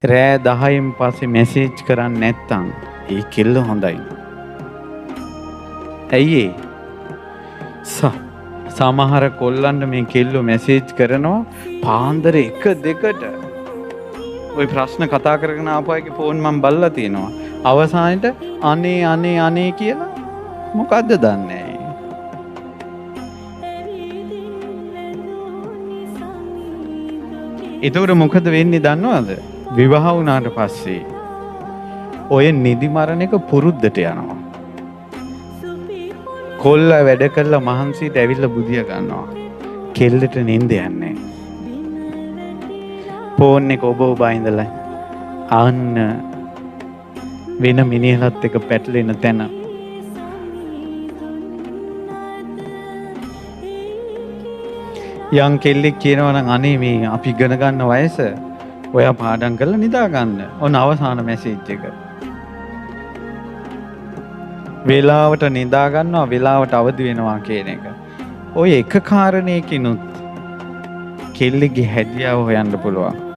රෑ 10න් පස්සේ මැසේජ් කරන්නේ නැත්තම් ඒ කෙල්ල හොඳයි. ඇයි ඒ? සමහර කොල්ලන්ට මේ කෙල්ලෝ මැසේජ් කරනවා පාන්දර 1 2ට. ওই ප්‍රශ්න කතා කරගෙන ආපු අයගේ ෆෝන් මම බලලා තියෙනවා. අවසානෙට අනේ අනේ අනේ කියලා මොකද්ද දන්නේ නැහැ. ඒතකොට මොකද වෙන්නේ දන්නවද? විවාහ වුණාට පස්සේ ඔය නිදි මරණ එක පුරුද්දට යනවා. කොල්ල වැඩ කළා මහන්සියට ඇවිල්ලා බුදිය ගන්නවා. කෙල්ලට නිින්ද යන්නේ. ෆෝන් එක ඔබ ඉඳලා අන්න වෙන මිනිහලත් එක පැටලෙන තැන. යම් කෙල්ලෙක් කියනවා නම් අනේ මේ අපි ඉගෙන ගන්න වයස ඔයා පාඩම් කරලා නිදා ගන්න. ඔන්න අවසාන මැසේජ් එක. වේලාවට නිදා ගන්නවා වේලාවට අවදි වෙනවා කියන එක. ඔය එක කාරණයකිනුත් කෙල්ලෙක්ගේ හැදියාව හොයන්න පුළුවන්.